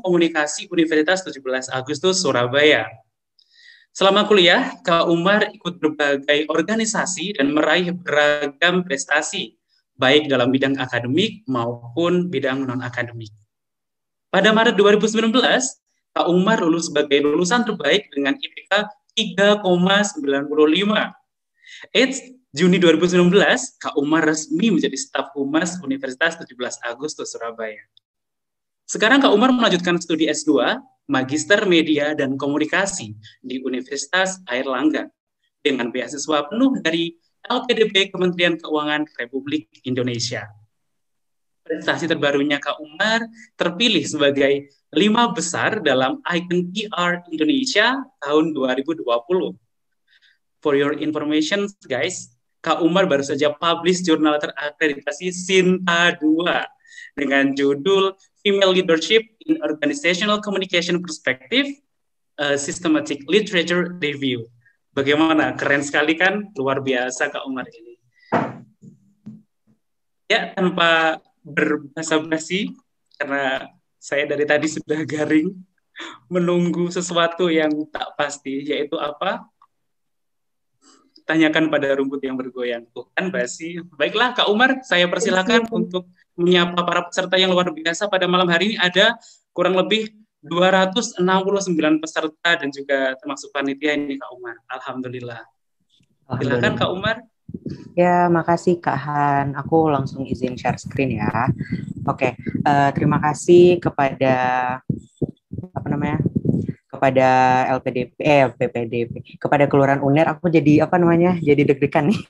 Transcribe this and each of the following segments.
Ilmu Komunikasi Universitas 17 Agustus Surabaya. Selama kuliah, Kak Umar ikut berbagai organisasi dan meraih beragam prestasi, baik dalam bidang akademik maupun bidang non-akademik. Pada Maret 2019, Kak Umar lulus sebagai lulusan terbaik dengan IPK 3,95. Juni 2019, Kak Umar resmi menjadi staf humas Universitas 17 Agustus Surabaya. Sekarang Kak Umar melanjutkan studi S2, Magister Media dan Komunikasi di Universitas Airlangga dengan beasiswa penuh dari LPDP Kementerian Keuangan Republik Indonesia. Prestasi terbarunya Kak Umar terpilih sebagai 5 besar dalam Icon PR Indonesia tahun 2020. For your information, guys, Kak Umar baru saja publish jurnal terakreditasi Sinta 2 dengan judul Female Leadership in Organizational Communication Perspective, Systematic Literature Review. Bagaimana? Keren sekali kan? Luar biasa Kak Umar ini. Ya, tanpa berbasa-basi, karena saya dari tadi sudah garing menunggu sesuatu yang tak pasti, yaitu apa? Tanyakan pada rumput yang bergoyang. Tuh kan basi. Baiklah Kak Umar, saya persilakan untuk menyapa para peserta yang luar biasa pada malam hari ini. Ada kurang lebih 269 peserta dan juga termasuk panitia ini Kak Umar. Alhamdulillah. Silakan Kak Umar. Ya, makasih Kak Han. Aku langsung izin share screen ya. Oke, terima kasih kepada kepada PPDP, kepada Kelurahan Unair. Aku jadi jadi deg-degan nih.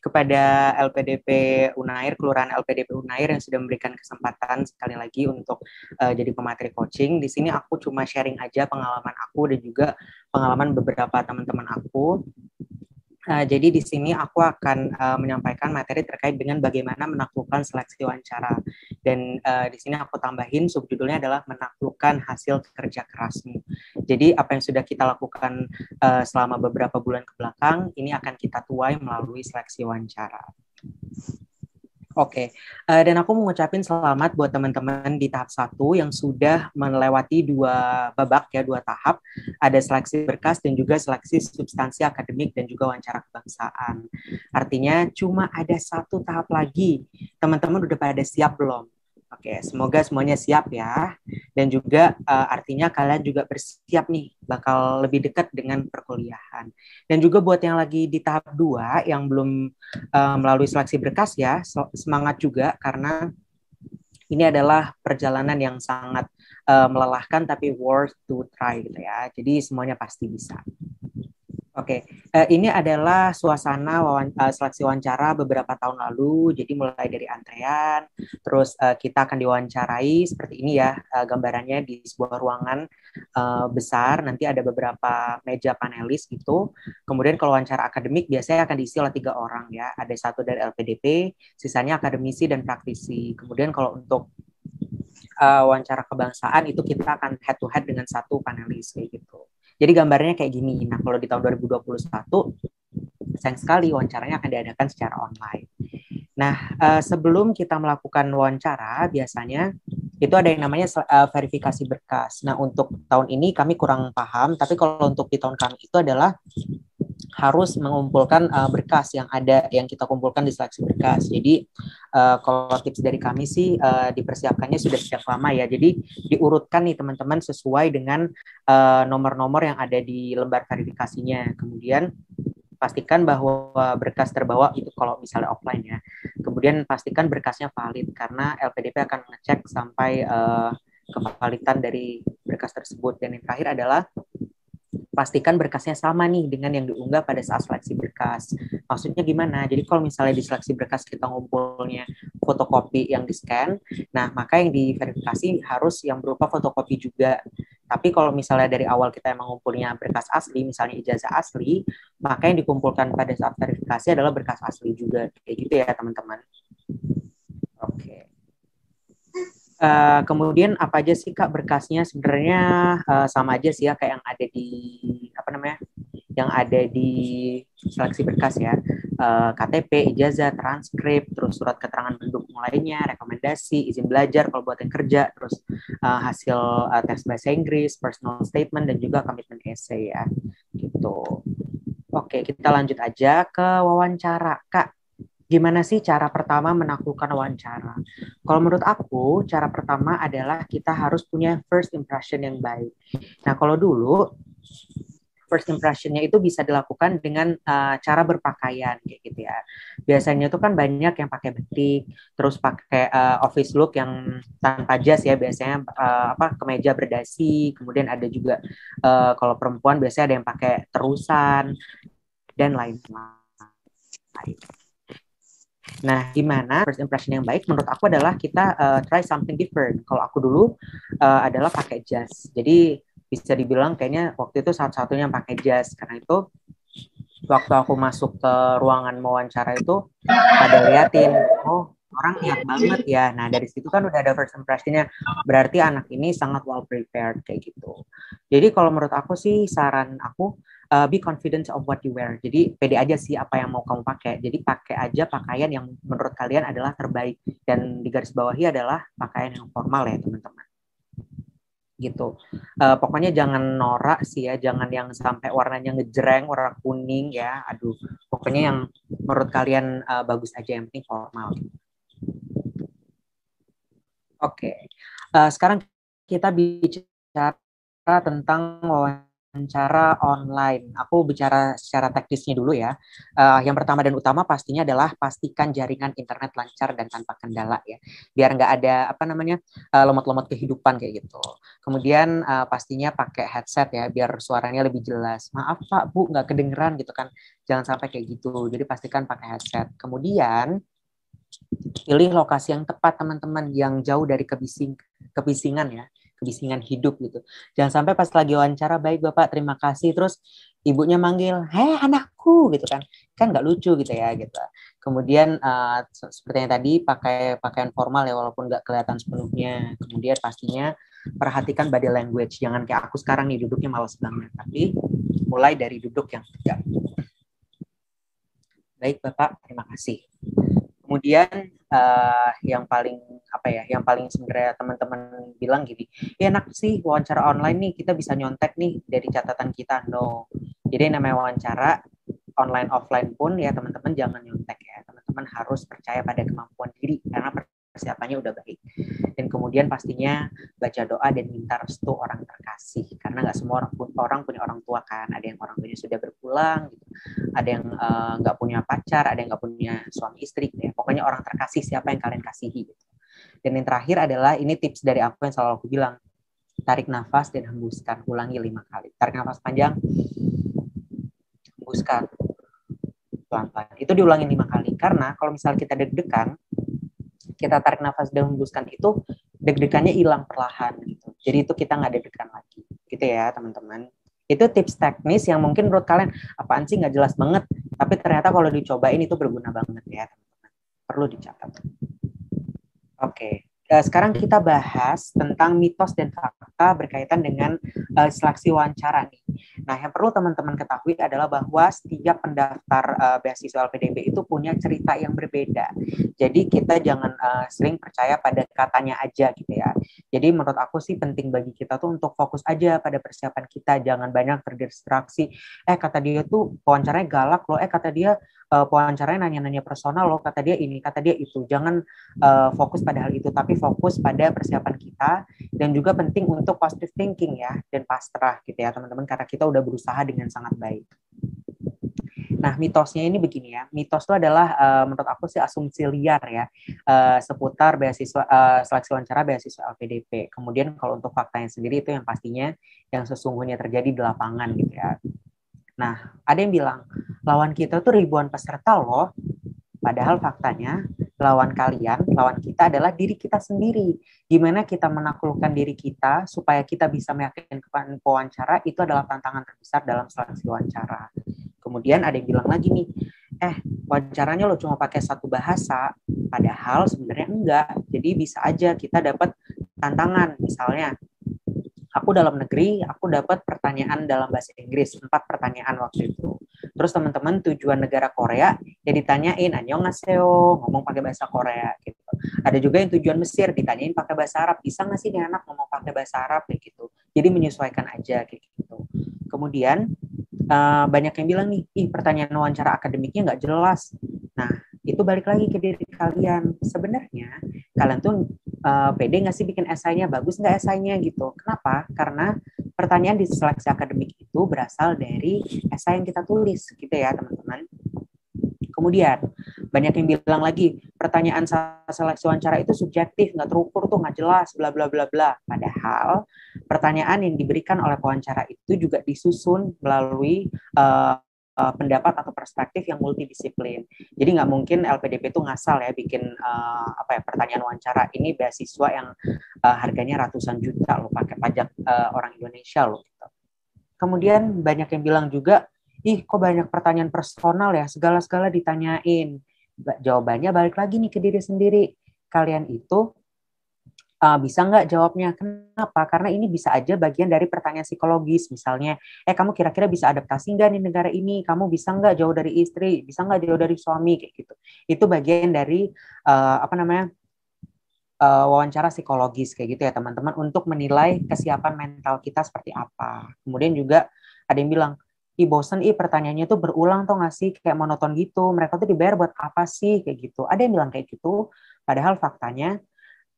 Kepada LPDP Unair, Kelurahan LPDP Unair yang sudah memberikan kesempatan sekali lagi untuk jadi pemateri coaching. Di sini aku cuma sharing aja pengalaman aku dan juga pengalaman beberapa teman-teman aku. Jadi di sini aku akan menyampaikan materi terkait dengan bagaimana menaklukkan seleksi wawancara. Dan di sini aku tambahin subjudulnya adalah menaklukkan hasil kerja kerasmu. Jadi apa yang sudah kita lakukan selama beberapa bulan ke belakang, ini akan kita tuai melalui seleksi wawancara. Oke, dan aku mau ngucapin selamat buat teman-teman di tahap 1 yang sudah melewati 2 babak ya, 2 tahap. Ada seleksi berkas dan juga seleksi substansi akademik dan juga wawancara kebangsaan. Artinya cuma ada 1 tahap lagi. Teman-teman udah pada siap belum? Oke, semoga semuanya siap ya. Dan juga artinya kalian juga bersiap nih, bakal lebih dekat dengan perkuliahan. Dan juga buat yang lagi di tahap 2 yang belum melalui seleksi berkas ya, semangat juga karena ini adalah perjalanan yang sangat melelahkan tapi worth to try gitu ya. Jadi semuanya pasti bisa. Oke, ini adalah suasana seleksi wawancara beberapa tahun lalu. Jadi mulai dari antrean, terus kita akan diwawancarai seperti ini ya, gambarannya di sebuah ruangan besar. Nanti ada beberapa meja panelis gitu. Kemudian kalau wawancara akademik biasanya akan diisi oleh 3 orang ya. Ada 1 dari LPDP, sisanya akademisi dan praktisi. Kemudian kalau untuk wawancara kebangsaan itu kita akan head to head dengan 1 panelis kayak gitu. Jadi gambarnya kayak gini. Nah, kalau di tahun 2021, sayang sekali wawancaranya akan diadakan secara online. Nah, sebelum kita melakukan wawancara, biasanya itu ada yang namanya verifikasi berkas. Nah, untuk tahun ini kami kurang paham, tapi kalau untuk di tahun kami itu adalah harus mengumpulkan berkas yang ada yang kita kumpulkan di seleksi berkas. Jadi kalau tips dari kami sih dipersiapkannya sudah sejak lama ya. Jadi diurutkan nih teman-teman sesuai dengan nomor-nomor yang ada di lembar verifikasinya. Kemudian pastikan bahwa berkas terbawa itu kalau misalnya offline ya. Kemudian pastikan berkasnya valid karena LPDP akan mengecek sampai kevalidan dari berkas tersebut. Dan yang terakhir adalah pastikan berkasnya sama nih dengan yang diunggah pada saat seleksi berkas. Maksudnya gimana? Jadi kalau misalnya di seleksi berkas kita ngumpulnya fotokopi yang di-scan, nah maka yang diverifikasi harus yang berupa fotokopi juga. Tapi kalau misalnya dari awal kita emang ngumpulnya berkas asli, misalnya ijazah asli, maka yang dikumpulkan pada saat verifikasi adalah berkas asli juga. Kayak gitu ya teman-teman. Oke. Kemudian apa aja sih Kak berkasnya? Sebenarnya sama aja sih ya kayak yang ada di yang ada di seleksi berkas ya. KTP, ijazah, transkrip, terus surat keterangan pendukung lainnya, rekomendasi, izin belajar kalau buat yang kerja, terus hasil tes bahasa Inggris, personal statement, dan juga komitmen essay ya, gitu. Oke, kita lanjut aja ke wawancara. Kak, gimana sih cara pertama menaklukkan wawancara? Kalau menurut aku, cara pertama adalah kita harus punya first impression yang baik. Nah, kalau dulu first impression-nya itu bisa dilakukan dengan cara berpakaian kayak gitu ya. Biasanya tuh kan banyak yang pakai batik, terus pakai office look yang tanpa jas ya, biasanya kemeja berdasi, kemudian ada juga kalau perempuan biasanya ada yang pakai terusan dan lain-lain. Nah, gimana first impression yang baik menurut aku adalah kita try something different. Kalau aku dulu adalah pakai jas. Jadi bisa dibilang kayaknya waktu itu satu-satunya yang pakai jas. Karena itu waktu aku masuk ke ruangan wawancara itu pada liatin, oh orang niat banget ya. Nah dari situ kan udah ada first impression-nya. Berarti anak ini sangat well prepared kayak gitu. Jadi kalau menurut aku sih saran aku be confident of what you wear. Jadi pede aja sih apa yang mau kamu pakai. Jadi pakai aja pakaian yang menurut kalian adalah terbaik. Dan di garis bawahi adalah pakaian yang formal ya teman-teman. Gitu. Pokoknya jangan norak sih ya, jangan yang sampai warnanya ngejreng, warna kuning ya. Aduh, pokoknya yang menurut kalian bagus aja, yang penting formal. Oke. Sekarang kita bicara tentang wawancara online. Aku bicara secara teknisnya dulu ya. Yang pertama dan utama pastinya adalah pastikan jaringan internet lancar dan tanpa kendala ya. Biar nggak ada lomot-lomot kehidupan kayak gitu. Kemudian pastinya pakai headset ya, biar suaranya lebih jelas. Maaf Pak, Bu, nggak kedengeran gitu kan. Jangan sampai kayak gitu. Jadi pastikan pakai headset. Kemudian pilih lokasi yang tepat teman-teman, yang jauh dari kebisingan ya. Kebisingan hidup gitu. Jangan sampai pas lagi wawancara, baik Bapak, terima kasih, terus ibunya manggil, hei anakku gitu kan nggak lucu gitu ya gitu. Kemudian seperti yang tadi pakai pakaian formal ya, walaupun nggak kelihatan sepenuhnya. Kemudian pastinya perhatikan body language, jangan kayak aku sekarang nih duduknya malas banget, tapi mulai dari duduk yang tegak. Baik Bapak, terima kasih. Kemudian yang paling sebenarnya teman-teman bilang gini, ya enak sih wawancara online nih, kita bisa nyontek nih dari catatan kita. No, jadi namanya wawancara online offline pun ya teman-teman jangan nyontek ya, teman-teman harus percaya pada kemampuan diri karena persiapannya udah baik. Dan kemudian pastinya baca doa dan minta restu orang terkasih, karena nggak semua orang punya orang tua kan, ada yang orang tuanya sudah berpulang gitu, ada yang nggak punya pacar, ada yang nggak punya suami istri gitu ya. Pokoknya orang terkasih siapa yang kalian kasihi gitu. Dan yang terakhir adalah ini tips dari aku yang selalu aku bilang, tarik nafas dan hembuskan, ulangi 5 kali. Tarik nafas panjang, hembuskan pelan-pelan. Itu diulangi 5 kali karena kalau misalnya kita deg-degan, kita tarik nafas dan hembuskan itu, deg-degannya hilang perlahan gitu. Jadi itu kita nggak deg-degan lagi gitu ya teman-teman. Itu tips teknis yang mungkin menurut kalian apaan sih, nggak jelas banget, tapi ternyata kalau dicobain itu berguna banget ya teman-teman, perlu dicatat. Oke. Sekarang kita bahas tentang mitos dan fakta berkaitan dengan seleksi wawancara nih. Nah, yang perlu teman-teman ketahui adalah bahwa setiap pendaftar beasiswa LPDP itu punya cerita yang berbeda. Jadi kita jangan sering percaya pada katanya aja gitu ya. Jadi menurut aku sih penting bagi kita tuh untuk fokus aja pada persiapan kita, jangan banyak terdistraksi. Kata dia tuh wawancaranya galak loh, kata dia wawancaranya nanya-nanya personal loh, kata dia ini, kata dia itu. Jangan fokus pada hal itu, tapi fokus pada persiapan kita, dan juga penting untuk positive thinking ya, dan pasrah gitu ya teman-teman, karena kita udah berusaha dengan sangat baik. Nah, mitosnya ini begini ya. Mitos itu adalah menurut aku sih asumsi liar ya seputar beasiswa seleksi wawancara beasiswa LPDP. Kemudian kalau untuk faktanya sendiri itu yang pastinya yang sesungguhnya terjadi di lapangan gitu ya. Nah, ada yang bilang lawan kita tuh ribuan peserta loh. Padahal faktanya lawan kita adalah diri kita sendiri. Gimana kita menaklukkan diri kita supaya kita bisa meyakinkan pewawancara, itu adalah tantangan terbesar dalam seleksi wawancara. Kemudian ada yang bilang lagi nih, wawancaranya lo cuma pakai satu bahasa, padahal sebenarnya enggak. Jadi bisa aja kita dapat tantangan, misalnya aku dalam negeri, aku dapat pertanyaan dalam bahasa Inggris, 4 pertanyaan waktu itu. Terus teman-teman tujuan negara Korea, ya ditanyain annyeonghaseyo, ngomong pakai bahasa Korea gitu. Ada juga yang tujuan Mesir, ditanyain pakai bahasa Arab, bisa nggak sih nih anak ngomong pakai bahasa Arab kayak gitu. Jadi menyesuaikan aja kayak gitu. Kemudian banyak yang bilang nih, pertanyaan wawancara akademiknya nggak jelas. Nah, itu balik lagi ke diri kalian. Sebenarnya kalian tuh pede nggak sih bikin esainya, bagus nggak esainya gitu. Kenapa? Karena pertanyaan di seleksi akademik itu berasal dari esai yang kita tulis gitu ya teman-teman. Kemudian banyak yang bilang lagi pertanyaan seleksi wawancara itu subjektif, nggak terukur tuh, nggak jelas, bla bla bla bla. Padahal pertanyaan yang diberikan oleh pewawancara itu juga disusun melalui pendapat atau perspektif yang multidisiplin. Jadi nggak mungkin LPDP itu ngasal ya bikin pertanyaan wawancara ini beasiswa yang harganya ratusan juta loh, pakai pajak orang Indonesia loh. Gitu. Kemudian banyak yang bilang juga, kok banyak pertanyaan personal ya, segala-segala ditanyain. Jawabannya balik lagi nih ke diri sendiri. Kalian itu bisa nggak jawabnya? Kenapa? Karena ini bisa aja bagian dari pertanyaan psikologis. Misalnya, kamu kira-kira bisa adaptasi nggak nih negara ini? Kamu bisa nggak jauh dari istri? Bisa nggak jauh dari suami? Kayak gitu. Itu bagian dari wawancara psikologis kayak gitu ya teman-teman, untuk menilai kesiapan mental kita seperti apa. Kemudian juga ada yang bilang, bosen pertanyaannya tuh berulang tuh nggak sih, kayak monoton gitu, mereka tuh dibayar buat apa sih kayak gitu. Ada yang bilang kayak gitu, padahal faktanya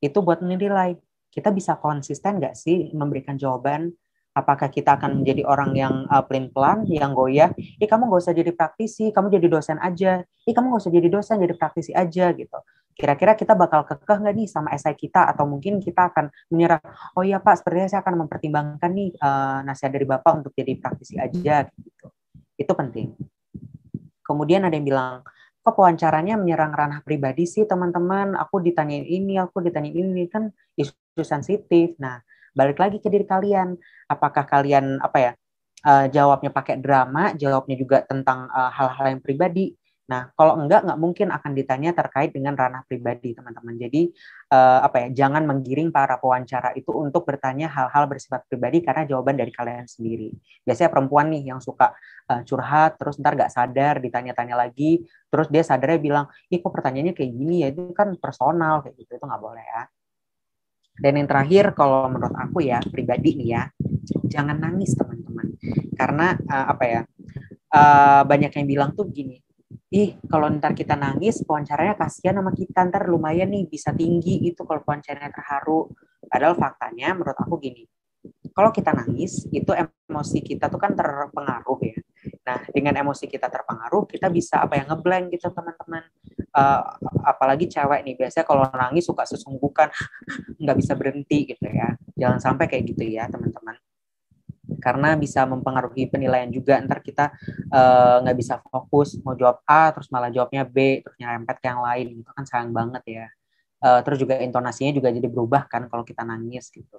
itu buat menilai kita bisa konsisten nggak sih memberikan jawaban. Apakah kita akan menjadi orang yang pelin-pelan, yang goyah, kamu nggak usah jadi praktisi, kamu jadi dosen aja, kamu nggak usah jadi dosen, jadi praktisi aja gitu. Kira-kira kita bakal kekeh nggak nih sama esai kita, atau mungkin kita akan menyerah, oh iya Pak, sepertinya saya akan mempertimbangkan nih nasihat dari Bapak untuk jadi praktisi aja gitu. Itu penting. Kemudian ada yang bilang, kok pewawancaranya menyerang ranah pribadi sih teman-teman, aku ditanyain ini, kan isu sensitif. Nah, balik lagi ke diri kalian, apakah kalian jawabnya pakai drama, jawabnya juga tentang hal-hal yang pribadi. Nah, kalau enggak mungkin akan ditanya terkait dengan ranah pribadi, teman-teman. Jadi, jangan menggiring para pewawancara itu untuk bertanya hal-hal bersifat pribadi karena jawaban dari kalian sendiri. Biasanya perempuan nih yang suka curhat, terus ntar nggak sadar, ditanya-tanya lagi, terus dia sadarnya bilang, kok pertanyaannya kayak gini ya, itu kan personal, kayak gitu, itu nggak boleh ya. Dan yang terakhir, kalau menurut aku ya, pribadi nih ya, jangan nangis teman-teman. Karena banyak yang bilang tuh gini, kalau ntar kita nangis, pewawancaranya kasihan sama kita, ntar lumayan nih bisa tinggi itu kalau pewawancaranya terharu. Padahal faktanya menurut aku gini, kalau kita nangis, itu emosi kita tuh kan terpengaruh ya. Nah, dengan emosi kita terpengaruh, kita bisa ngeblank gitu teman-teman. Apalagi cewek nih, biasanya kalau nangis suka sesunggukan, nggak bisa berhenti gitu ya. Jangan sampai kayak gitu ya teman-teman. Karena bisa mempengaruhi penilaian juga, ntar kita nggak bisa fokus, mau jawab A terus malah jawabnya B, terus nyerempet ke yang lain, itu kan sayang banget ya. Terus juga intonasinya juga jadi berubah kan kalau kita nangis gitu.